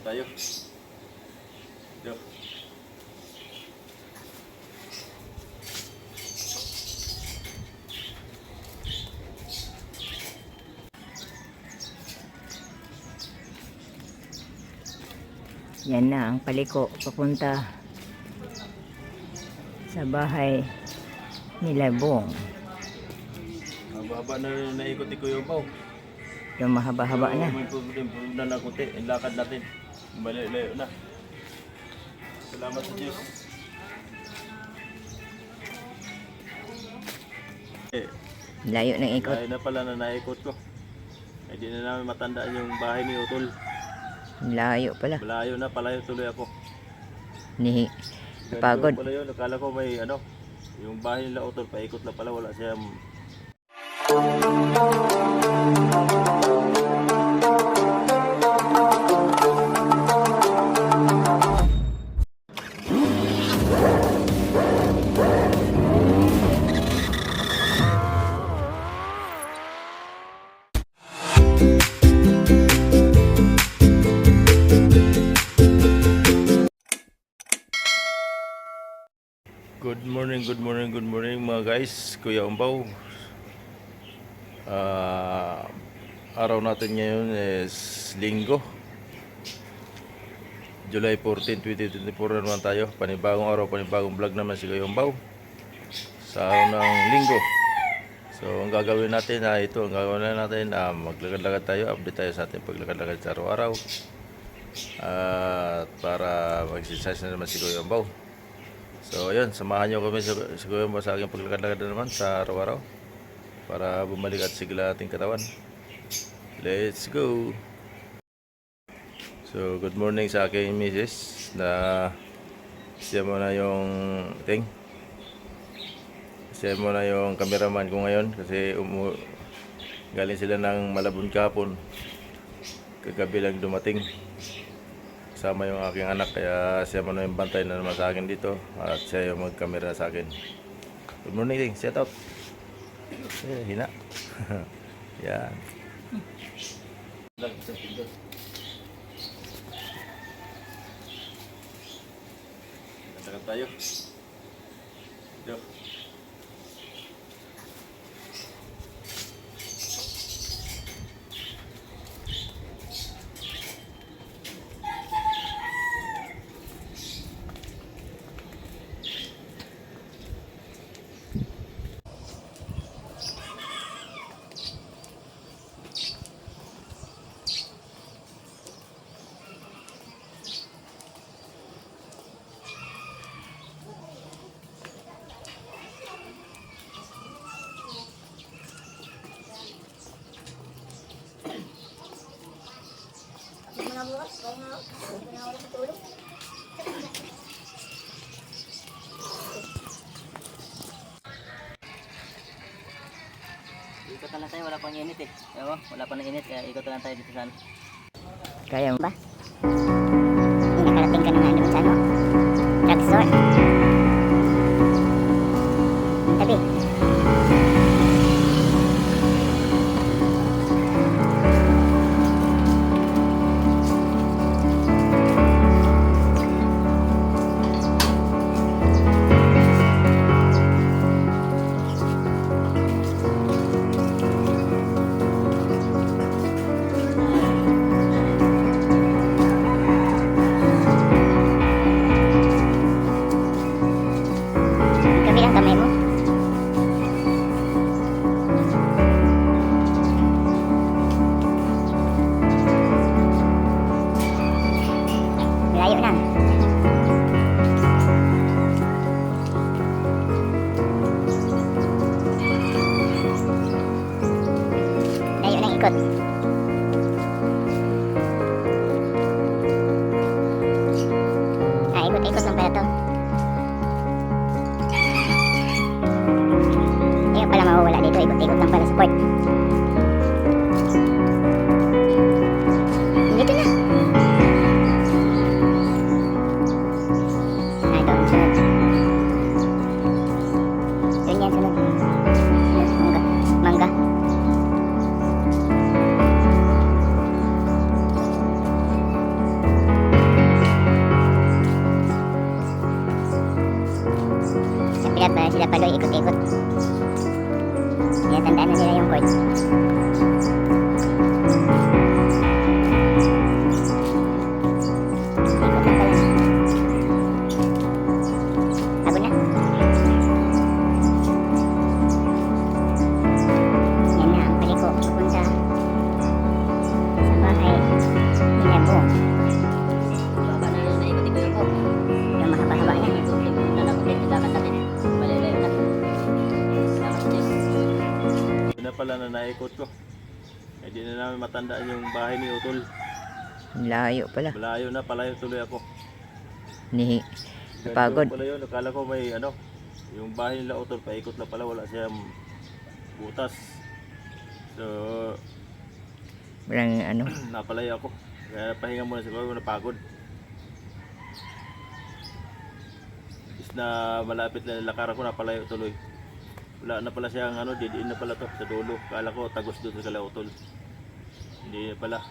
tayo. Go. Yan na ang paliko papunta sa bahay nila Bong. Ang baba na rin naikot ni Kuya Pao. Yung mahaba-haba na. May problem na lang kunti. Ang lakad natin. Malayo na. Salamat sa Diyos. Layo ng ikot. Layo na pala na naikot ko. Ay di na namin matandaan yung bahay ni Utol. Layo pala. Malayo na, palayo tuloy ako. Ni Ganito pagod. pala yun. Akala ko may ano, yung bahay nila Utol, paikot na pala, wala siya. Good morning mga guys. Kuya Umbaw. Araw natin ngayon is Linggo, July 14, 2024 naman tayo. Panibagong araw, panibagong vlog naman si Kuya Umbaw sa araw ng Linggo. So ang gagawin natin maglakad-lakad tayo, update tayo sa ating paglakad-lakad sa araw-araw. At para mag-exercise na naman si Kuya Umbaw. So ayun, samahan nyo kami siguro sa aking paglakad-lakad na naman sa araw-araw para bumalik at sigla ating katawan. Let's go! So good morning sa aking misis na siya mo na yung siya mo na yung cameraman ko ngayon kasi galing sila ng Malabon kahapon, kagabi lang dumating. Kasama yung aking anak, kaya siya mo na yung bantay na naman sa akin dito at siya yung mag-camera sa akin. Good morning, Ting. Set out. Hina. Yan. Nagtakan tayo. Go. Ikot na lang tayo, wala pang init eh. Ewan, wala pang init, kaya ikot na lang tayo dito sa ano. Kaya mo ba? Nakarating ka na nga doon sa ano? Drugstore. Tabi. Kabilang kamay mo. Layo na. Layo ng ikot. Ikot-ikot lang pala to. Hindi ka pala mawawala dito. Ikot-ikot lang pala sa port. Dito na. Ito, sunod. Yun yan, sunod. Mangga. Mangga. Tandaan na nila yung cord. Ikot lang pala. Pagod na. Yan na ang paliko papunta sa bahay nila po. Baba na yun, naikot-ikot yung po. Yung mahaba-haba na. Ikot-ikot na lang ulit, ilakad natin. Malalayo na. Salamat sa Diyos. Yun na pala na naikot ko. Hindi na namin matandaan yung bahay ni Utol. Layo pala. Malayo na, palayo tuloy ako. Nihi. Ganun Napagod. pala yun, akala ko may ano, yung bahay nila Utol, paikot na pala, wala siyang butas. So, Walang ano. napalayo ako. Kaya pahinga muna siguro, napagod. Is na malapit na nilakar ako, napalayo tuloy. Wala na pala siyang ano, didiin na pala to sa dulo. Kala ko tagos doon sa kala Utol. Hindi na pala.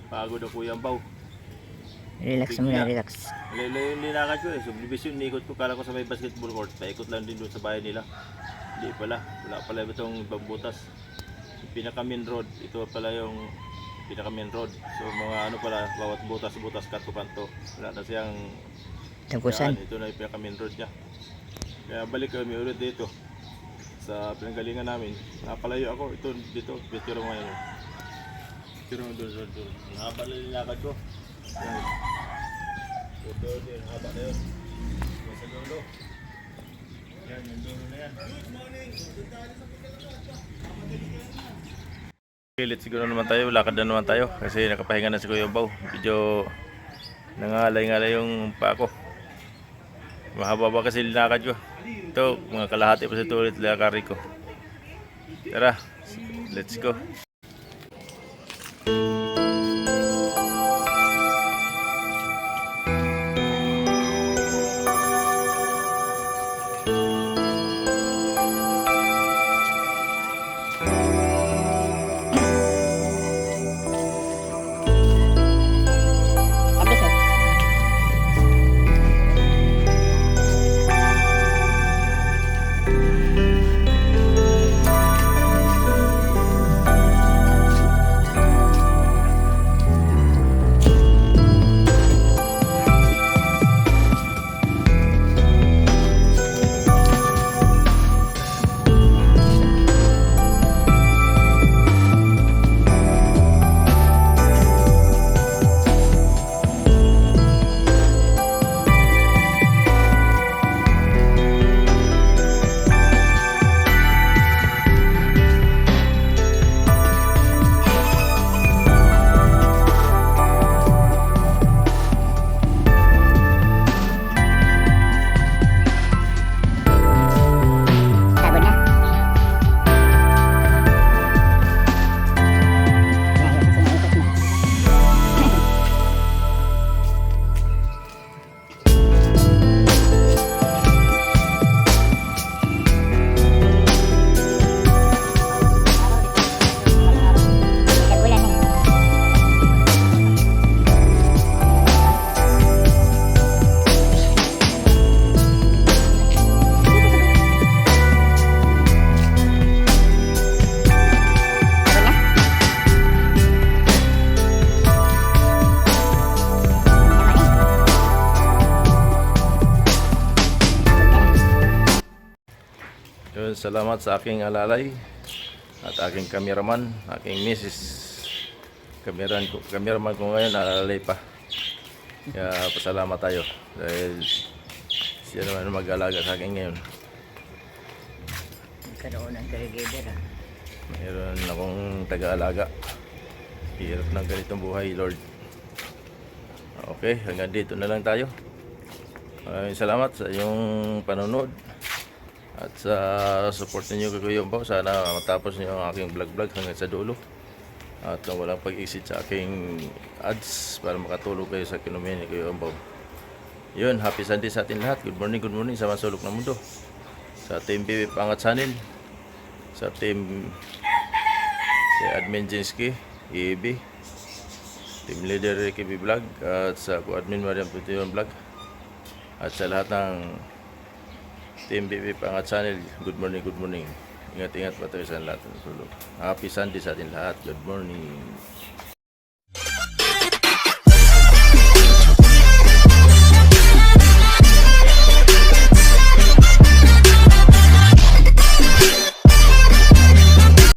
Pagod ako yung baw. Relax muna, relax. Layo yung linakad ko eh. Subdivision, nikot ko. Kala ko sa may basketball court. Paikot lang din doon sa bahay nila. Hindi pala. Wala pala itong ibang butas. Yung pinaka main road. Ito pala yung pinaka main road. So mga ano pala, bawat butas-butas, kanto-kanto. Wala na siyang Tagusan. yan. Ito na yung pinaka main road niya. Kaya balik kami ulit dito. Sa pinanggalingan namin. Napalayo ako. Ito dito. Picture mo yan. Picture mo doon. Nahaba na linakad ko. Yan. Ito din, haba na yun. Sa dulo. Yan, yung dulo na yan. Okay, let's go na naman tayo. Lakad na naman tayo. Kasi nakapahinga na si Kuya Baw. Medyo nangalay-ngalay yung pa ko. Mahaba ba kasi linakad ko. Ito, mga kalahati pa sa tulit lakari ko. Tara, let's go. Labis eh. Pagod na. Layo kasi naikot mo. Tagulan na eh. Pagod na. Tama na eh. Pagod ka na. Yun, salamat sa aking alalay at aking cameraman, aking misis. Cameraman ko ngayon, alalay pa. Kaya pasalamat tayo dahil siya naman mag-alaga sa akin ngayon. Karoon ng caregiver ah. Mayroon akong taga-alaga. Hirap ng ganitong buhay, Lord. Okay, hanggang dito na lang tayo. Maraming salamat sa iyong panonood at sa support ninyo kay Kuya Baw. Sana matapos niyo ang aking vlog hanggang sa dulo. At walang pag-exit sa aking ads para makatulog kayo sa ekonomiya ni Kuya Baw. Yun, happy Sunday sa atin lahat. Good morning sa mga sulok ng mundo. Sa Team PB Pangat Sanil, sa Team si Admin Jinsky, EB, Team Leader Ricky B Vlog, at sa Co-Admin Mariam Putiwan Vlog, at sa lahat ng Team PB Pangat Sanil, good morning. Ingat-ingat pa tayo sa lahat ng sulok. Happy Sunday sa atin lahat. Good morning.